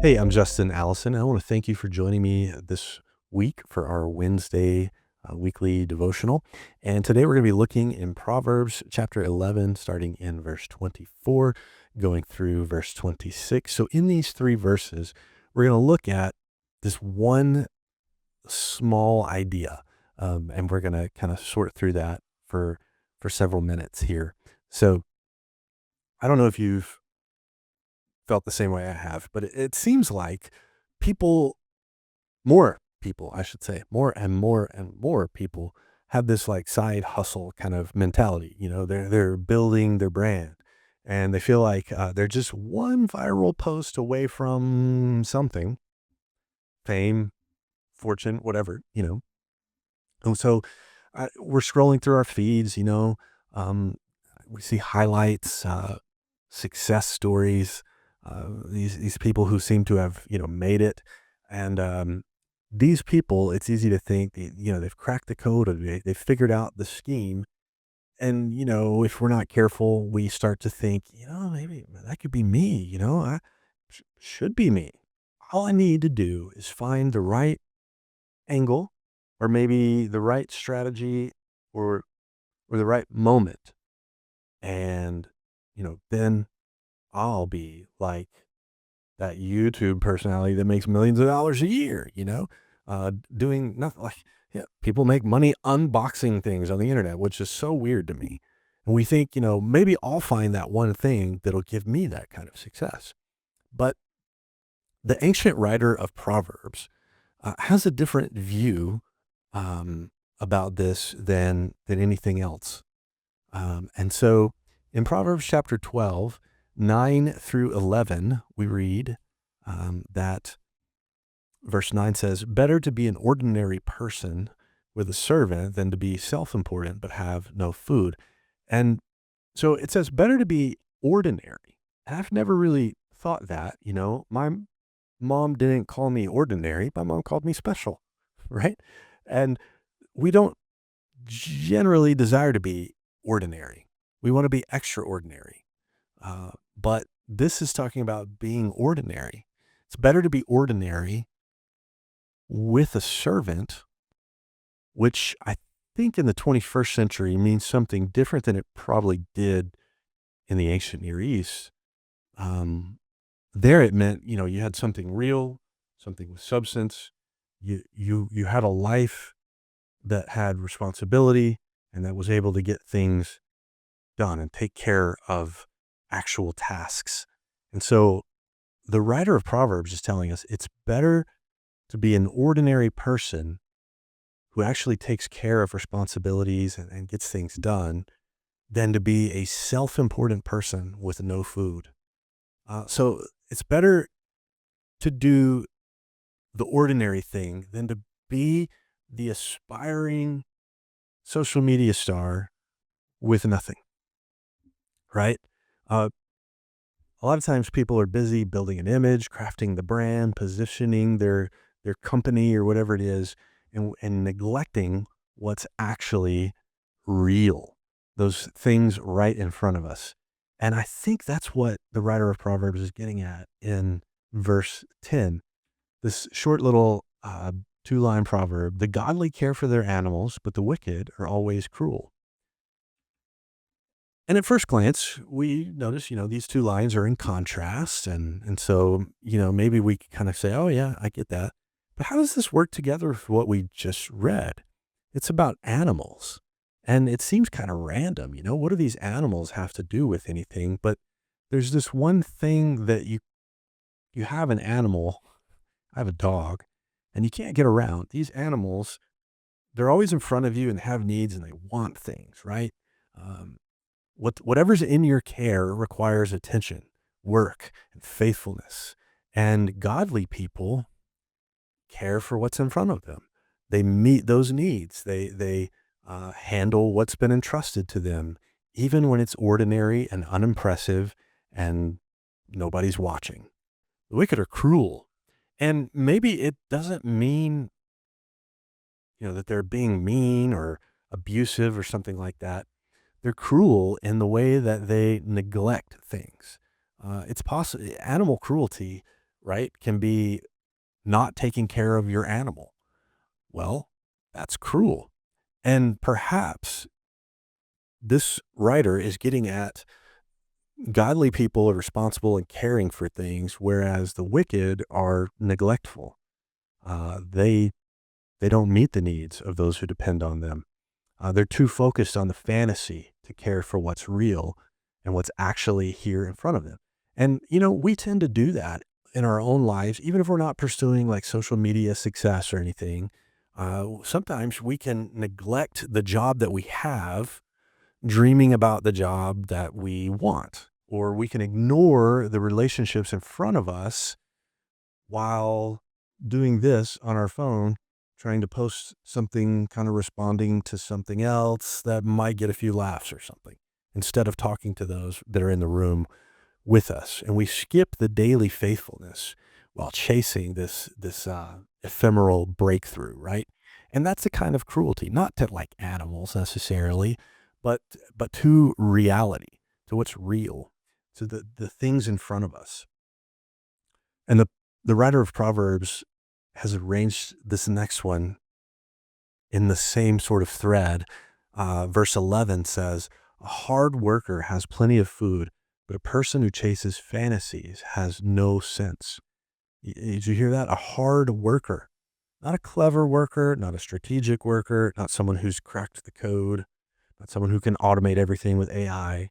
Hey, I'm Justin Allison. I want to thank you for joining me this week for our Wednesday weekly devotional. And today we're going to be looking in Proverbs chapter 11, starting in verse 24, going through verse 26. So, in these three verses, we're going to look at this one small idea, and we're going to kind of sort through that for several minutes here. So, I don't know if you've felt the same way I have, but it seems like people more people, I should say, more and more and more people have this like side hustle kind of mentality. They're building their brand, and they feel like they're just one viral post away from something, fame, fortune, whatever. And so we're scrolling through our feeds. Um, we see highlights, success stories, these people who seem to have made it, and these people, it's easy to think they've cracked the code, or they've figured out the scheme. And if we're not careful, we start to think, maybe that could be me. I should be me. All I need to do is find the right angle, or maybe the right strategy, or the right moment, and then I'll be like that YouTube personality that makes millions of dollars a year, doing nothing like, yeah, people make money unboxing things on the internet, which is so weird to me. And we think, maybe I'll find that one thing that'll give me that kind of success. But the ancient writer of Proverbs has a different view about this than anything else. And so in Proverbs chapter 12, 9 through 11, we read that verse 9 says, "Better to be an ordinary person with a servant than to be self-important but have no food." And so it says, better to be ordinary. And I've never really thought that. My mom didn't call me ordinary. My mom called me special, right? And we don't generally desire to be ordinary. We want to be extraordinary. But this is talking about being ordinary. It's better to be ordinary with a servant, which I think in the 21st century means something different than it probably did in the ancient Near East. There it meant, you had something real, something with substance. You had a life that had responsibility and that was able to get things done and take care of actual tasks. And so the writer of Proverbs is telling us it's better to be an ordinary person who actually takes care of responsibilities and gets things done than to be a self-important person with no food. So it's better to do the ordinary thing than to be the aspiring social media star with nothing, right? Uh, a lot of times people are busy building an image, crafting the brand, positioning their company or whatever it is, and neglecting what's actually real, those things right in front of us. And I think that's what the writer of Proverbs is getting at in verse 10. This short little two-line proverb: the godly care for their animals, but the wicked are always cruel. And at first glance, we notice, these two lines are in contrast. And so, maybe we kind of say, oh, yeah, I get that. But how does this work together with what we just read? It's about animals. And it seems kind of random. What do these animals have to do with anything? But there's this one thing that you have an animal. I have a dog, and you can't get around. These animals, they're always in front of you and have needs, and they want things, right? Um, whatever's in your care requires attention, work, and faithfulness. And godly people care for what's in front of them. They meet those needs. They handle what's been entrusted to them, even when it's ordinary and unimpressive and nobody's watching. The wicked are cruel. And maybe it doesn't mean, that they're being mean or abusive or something like that. They're cruel in the way that they neglect things. It's possible animal cruelty right? Can be not taking care of your animal. Well, that's cruel. And perhaps this writer is getting at godly people are responsible and caring for things, whereas the wicked are neglectful. They don't meet the needs of those who depend on them. They're too focused on the fantasy to care for what's real and what's actually here in front of them. And, we tend to do that in our own lives, even if we're not pursuing like social media success or anything. Sometimes we can neglect the job that we have, dreaming about the job that we want, or we can ignore the relationships in front of us while doing this on our phone, trying to post something, kind of responding to something else that might get a few laughs or something, instead of talking to those that are in the room with us. And we skip the daily faithfulness while chasing this ephemeral breakthrough, right? And that's a kind of cruelty, not to like animals necessarily, but to reality, to what's real, to the things in front of us. And the writer of Proverbs has arranged this next one in the same sort of thread. Verse 11 says, "A hard worker has plenty of food, but a person who chases fantasies has no sense." Did you hear that? A hard worker, not a clever worker, not a strategic worker, not someone who's cracked the code, not someone who can automate everything with AI,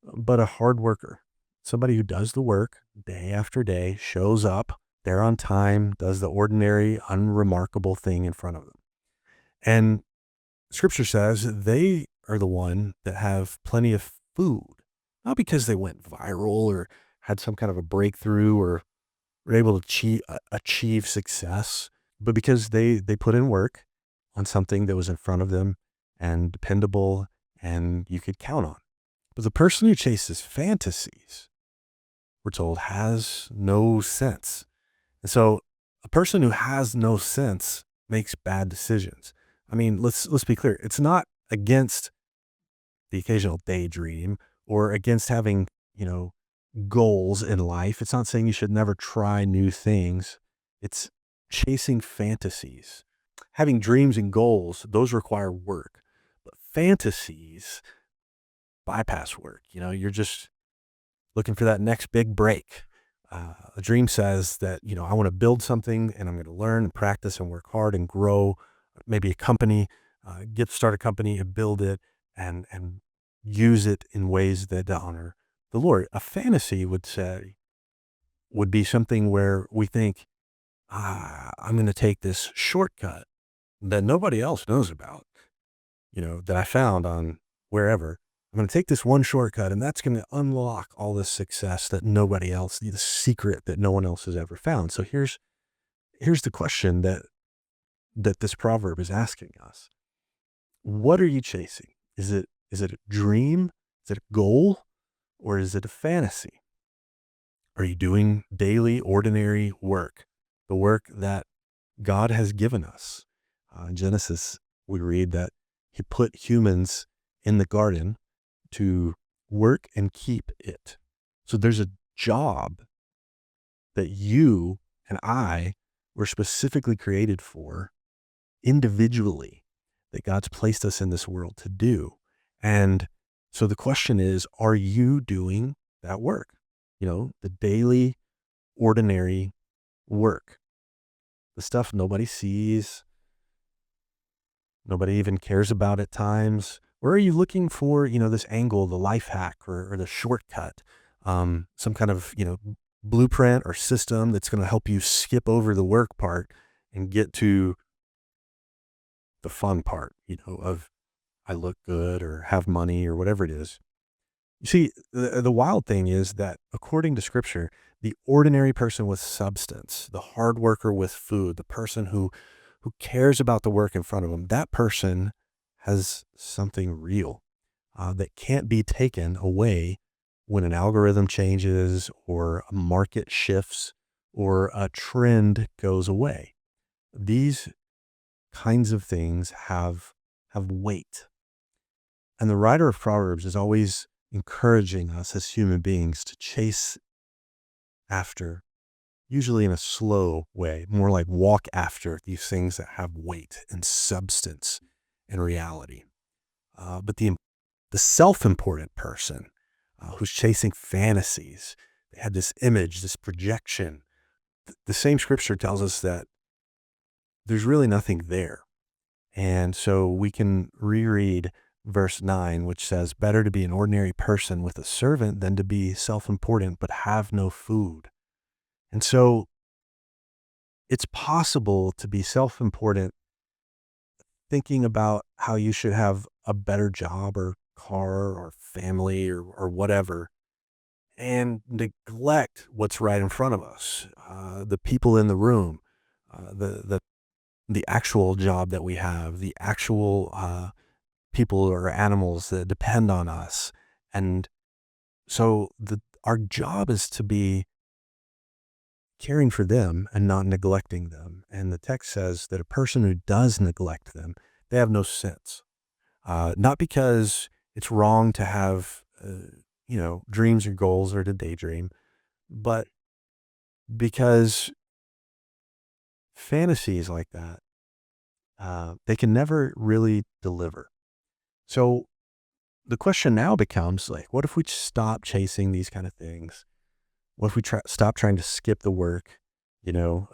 but a hard worker, somebody who does the work day after day, shows up, they're on time, does the ordinary, unremarkable thing in front of them. And scripture says they are the one that have plenty of food, not because they went viral or had some kind of a breakthrough or were able to achieve success, but because they put in work on something that was in front of them and dependable and you could count on. But the person who chases fantasies, we're told, has no sense. And so a person who has no sense makes bad decisions. I mean, let's be clear. It's not against the occasional daydream or against having, goals in life. It's not saying you should never try new things. It's chasing fantasies. Having dreams and goals, those require work. But fantasies bypass work. You're just looking for that next big break. A dream says that, I want to build something and I'm going to learn and practice and work hard and grow maybe a company, start a company and build it and use it in ways that honor the Lord. A fantasy would be something where we think, I'm going to take this shortcut that nobody else knows about, that I found on wherever. I'm going to take this one shortcut and that's going to unlock all this success that nobody else, the secret that no one else has ever found. So here's the question that this proverb is asking us. What are you chasing? Is it a dream? Is it a goal? Or is it a fantasy? Are you doing daily, ordinary work? The work that God has given us. In Genesis, we read that he put humans in the garden to work and keep it. So there's a job that you and I were specifically created for individually, that God's placed us in this world to do. And so the question is, are you doing that work? The daily, ordinary work, the stuff nobody sees, nobody even cares about at times. Or are you looking for, this angle, the life hack or the shortcut, some kind of, blueprint or system that's going to help you skip over the work part and get to the fun part, of I look good or have money or whatever it is. You see, the wild thing is that according to scripture, the ordinary person with substance, the hard worker with food, the person who cares about the work in front of them, that person has something real that can't be taken away when an algorithm changes or a market shifts or a trend goes away. These kinds of things have weight. And the writer of Proverbs is always encouraging us as human beings to chase after, usually in a slow way, more like walk after these things that have weight and substance and reality. But the self-important person who's chasing fantasies, they had this image, this projection. The same scripture tells us that there's really nothing there. And so we can reread verse 9, which says, better to be an ordinary person with a servant than to be self-important but have no food. And so it's possible to be self-important, thinking about how you should have a better job or car or family or whatever, and neglect what's right in front of us, the people in the room, the actual job that we have, the actual people or animals that depend on us. And so our job is to be caring for them and not neglecting them. And the text says that a person who does neglect them, they have no sense. Not because it's wrong to have, dreams or goals or to daydream, but because fantasies like that, they can never really deliver. So the question now becomes like, what if we stop chasing these kind of things? What if we stop trying to skip the work? You know,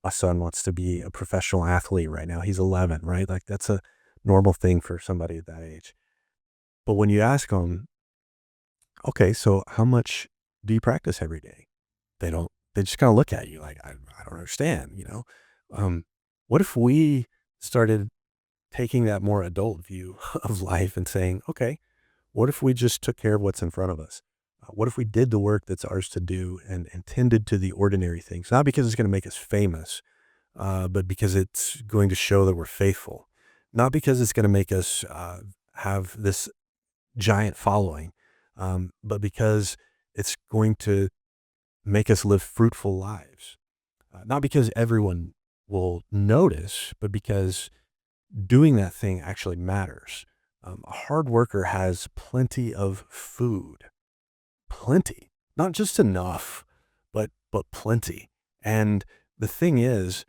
my son wants to be a professional athlete right now. He's 11, right? Like that's a normal thing for somebody at that age. But when you ask them, okay, so how much do you practice every day? They just kind of look at you like, I don't understand. Um, what if we started taking that more adult view of life and saying, okay, what if we just took care of what's in front of us? What if we did the work that's ours to do and tended to the ordinary things? Not because it's going to make us famous, but because it's going to show that we're faithful. Not because it's going to make us have this giant following, but because it's going to make us live fruitful lives. Not because everyone will notice, but because doing that thing actually matters. A hard worker has plenty of food, plenty, not just enough, but plenty. And the thing is,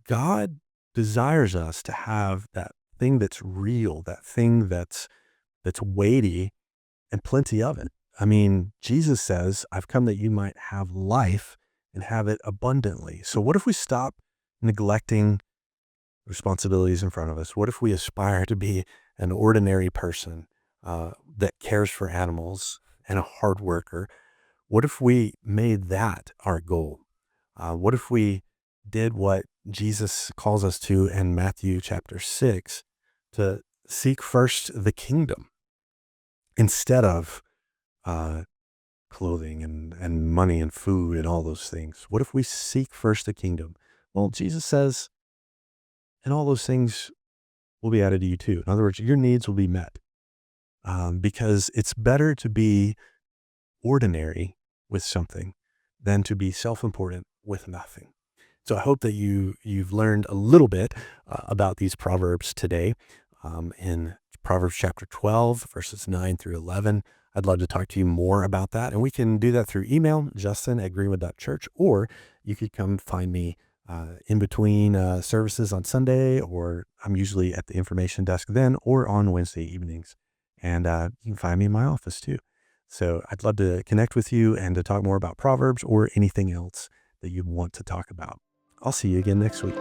God desires us to have that thing that's real, that thing that's weighty, and plenty of it. I mean, Jesus says, I've come that you might have life and have it abundantly. So what if we stop neglecting responsibilities in front of us? What if we aspire to be an ordinary person that cares for animals and a hard worker? What if we made that our goal? What if we did what Jesus calls us to in Matthew chapter 6, to seek first the kingdom instead of uh, clothing and money and food and all those things? What if we seek first the kingdom? Well, Jesus says, and all those things will be added to you too. In other words, your needs will be met, because it's better to be ordinary with something than to be self-important with nothing. So I hope that you've learned a little bit about these proverbs today, in Proverbs chapter 12, verses 9 through 11. I'd love to talk to you more about that, and we can do that through email, justin@greenwood.church, or you could come find me in between services on Sunday, or I'm usually at the information desk then, or on Wednesday evenings. And you can find me in my office too. So I'd love to connect with you and to talk more about Proverbs or anything else that you want to talk about. I'll see you again next week.